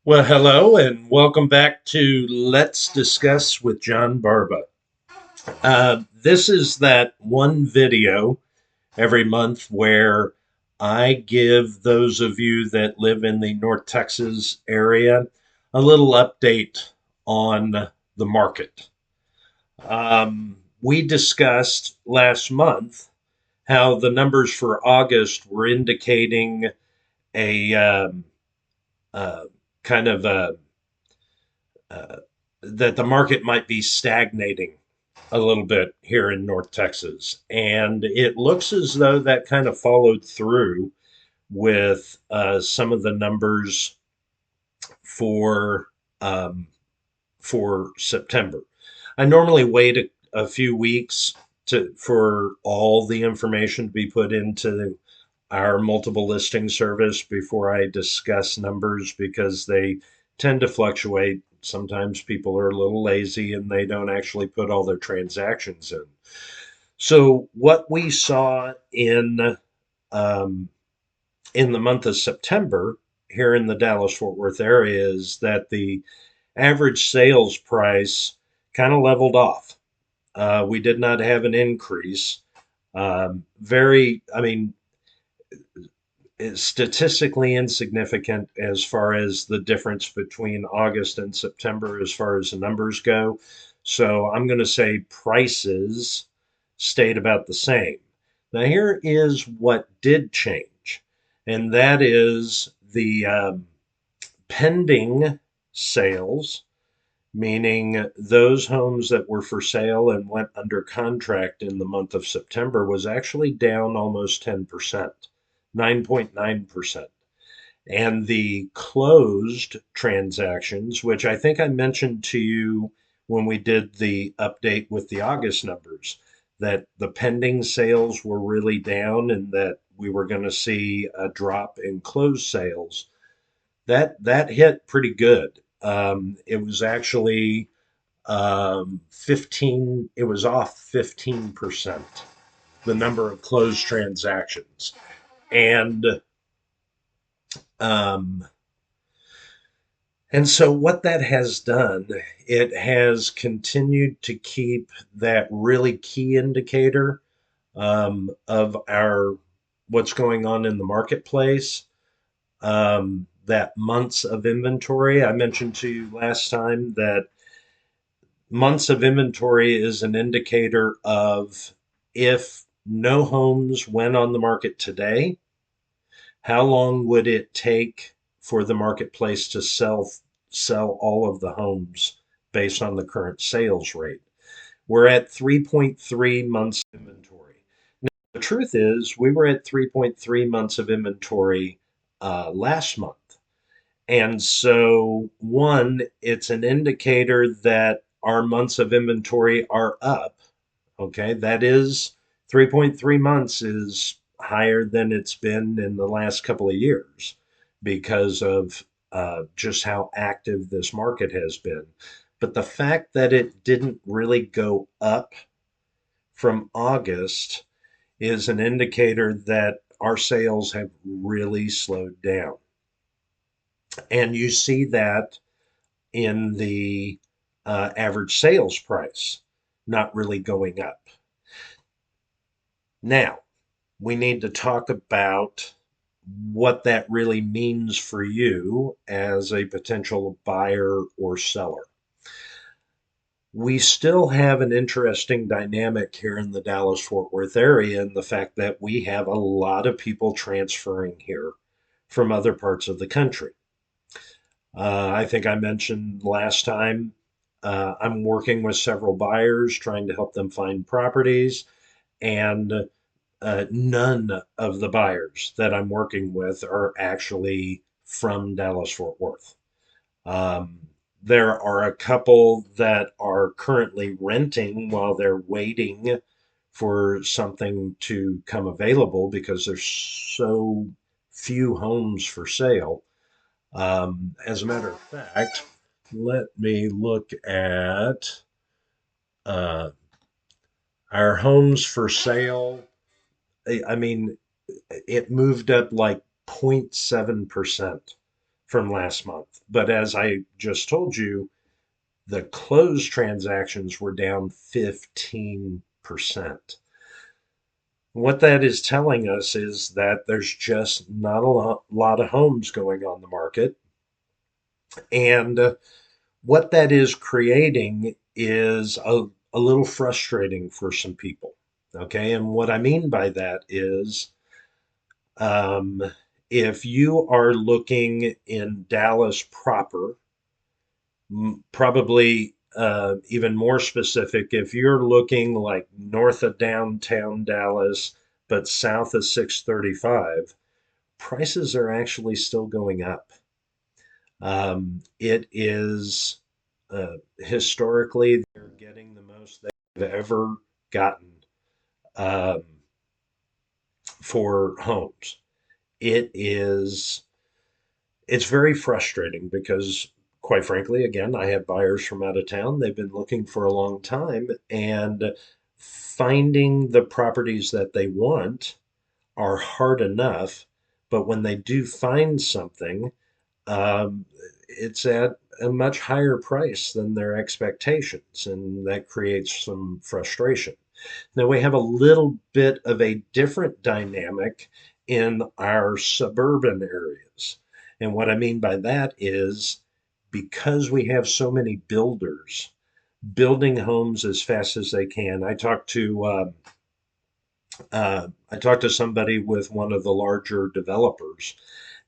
Well, hello and welcome back to Let's Discuss with John Barba. This is that one video every month where I give those of you that live in the North Texas area a little update on the market. We discussed last month how the numbers for August were indicating a uh, kind of a uh, that the market might be stagnating a little bit here in North Texas. And it looks as though that kind of followed through with some of the numbers for um, for September. I normally wait a few weeks for all the information to be put into our multiple listing service before I discuss numbers because they tend to fluctuate. Sometimes people are a little lazy and they don't actually put all their transactions in. So what we saw um, in the month of September here in the Dallas Fort Worth area is that the average sales price kind of leveled off. We did not have an increase. I mean, is statistically insignificant as far as the difference between August and September as far as the numbers go. So I'm going to say prices stayed about the same. Now, here is what did change, and that is the pending sales, meaning those homes that were for sale and went under contract in the month of September, was actually down almost 10%, 9.9%. And the closed transactions, which I think I mentioned to you when we did the update with the August numbers, that the pending sales were really down and that we were going to see a drop in closed sales. That hit pretty good. It was actually 15, it was off 15%, the number of closed transactions. And um, and so what that has done, it has continued to keep that really key indicator of our what's going on in the marketplace. That months of inventory. I mentioned to you last time that months of inventory is an indicator of if no homes went on the market today, how long would it take for the marketplace to sell all of the homes based on the current sales rate? We're at 3.3 months of inventory. Now, the truth is, we were at 3.3 months of inventory last month. And so, one, it's an indicator that our months of inventory are up. Okay, that is 3.3 months is higher than it's been in the last couple of years because of just how active this market has been. But the fact that it didn't really go up from August is an indicator that our sales have really slowed down. And you see that in the average sales price not really going up. Now, we need to talk about what that really means for you as a potential buyer or seller. We still have an interesting dynamic here in the Dallas Fort Worth area, and the fact that we have a lot of people transferring here from other parts of the country. I think I mentioned last time I'm working with several buyers trying to help them find properties, and none of the buyers that I'm working with are actually from Dallas Fort Worth. Um, there are a couple that are currently renting while they're waiting for something to come available because there's so few homes for sale. As a matter of fact, let me look at uh, our homes for sale. I mean, it moved up like 0.7% from last month. But as I just told you, the closed transactions were down 15%. What that is telling us is that there's just not lot of homes going on the market. And what that is creating is a little frustrating for some people. Okay. And what I mean by that is um, if you are looking in Dallas proper, probably even more specific, if you're looking like north of downtown Dallas, but south of 635, prices are actually still going up. It is historically, they're getting the most they've ever gotten um, for homes. It is it's very frustrating because, quite frankly, again, I have buyers from out of town. They've been looking for a long time, and finding the properties that they want are hard enough. But when they do find something, um, it's at a much higher price than their expectations, and that creates some frustration. Now, we have a little bit of a different dynamic in our suburban areas. And what I mean by that is because we have so many builders building homes as fast as they can. I talked to somebody with one of the larger developers,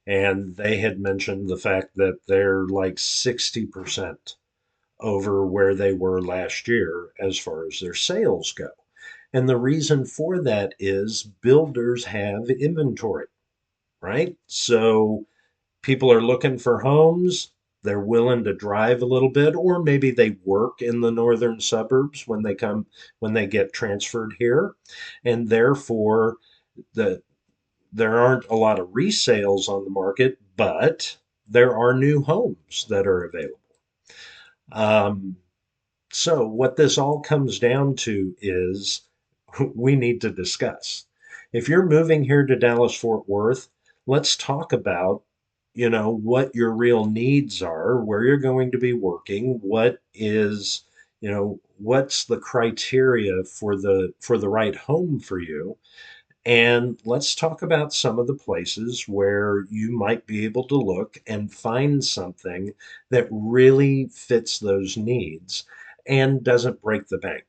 and they had mentioned the fact that they're like 60% over where they were last year as far as their sales go. And the reason for that is builders have inventory, right? So people are looking for homes. They're willing to drive a little bit, or maybe they work in the northern suburbs when they get transferred here. And therefore, the, there aren't a lot of resales on the market, but there are new homes that are available. Um, so, what this all comes down to is we need to discuss. If you're moving here to Dallas Fort Worth, let's talk about, what your real needs are, where you're going to be working, what's the criteria for the right home for you. And let's talk about some of the places where you might be able to look and find something that really fits those needs and doesn't break the bank.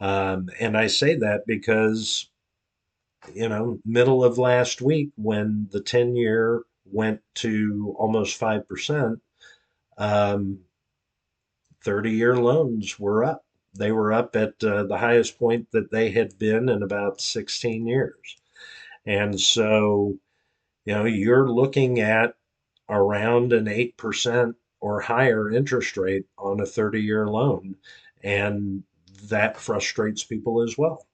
And I say that because, middle of last week when the 10-year went to almost 5%, um, 30-year loans were up. They were up at the highest point that they had been in about 16 years. And so, you're looking at around an 8% or higher interest rate on a 30-year loan. And that frustrates people as well.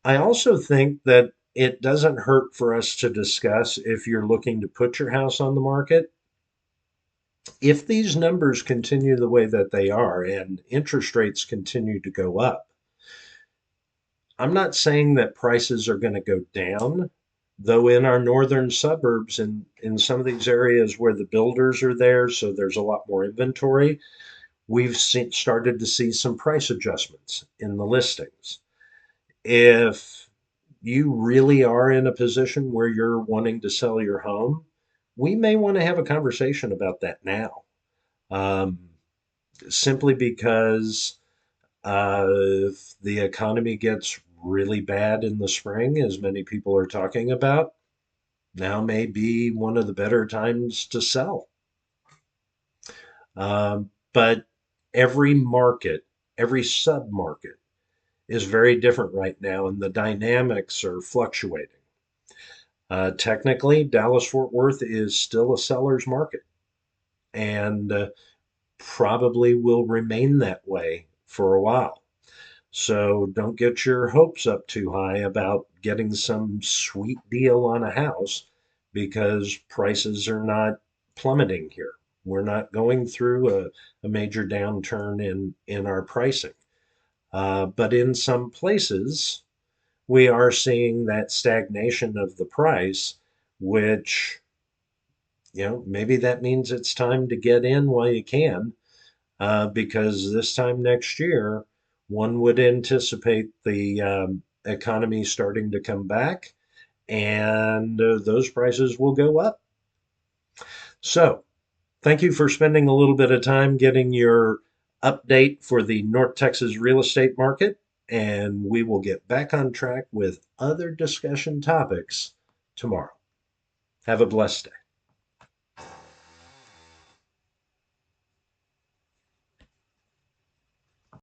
I also think that it doesn't hurt for us to discuss if you're looking to put your house on the market. If these numbers continue the way that they are and interest rates continue to go up, I'm not saying that prices are going to go down, though in our northern suburbs and in some of these areas where the builders are there, so there's a lot more inventory, started to see some price adjustments in the listings. If you really are in a position where you're wanting to sell your home, we may want to have a conversation about that now. Um, Simply because if the economy gets really bad in the spring, as many people are talking about, now may be one of the better times to sell. But every market, every sub market is very different right now, and the dynamics are fluctuating. Technically, Dallas Fort Worth is still a seller's market and probably will remain that way for a while. So don't get your hopes up too high about getting some sweet deal on a house because prices are not plummeting here. We're not going through a major downturn in our pricing. But in some places, we are seeing that stagnation of the price, which, maybe that means it's time to get in while you can, because this time next year, one would anticipate the economy starting to come back, and those prices will go up. So, thank you for spending a little bit of time getting your update for the North Texas real estate market, and we will get back on track with other discussion topics tomorrow. Have a blessed day.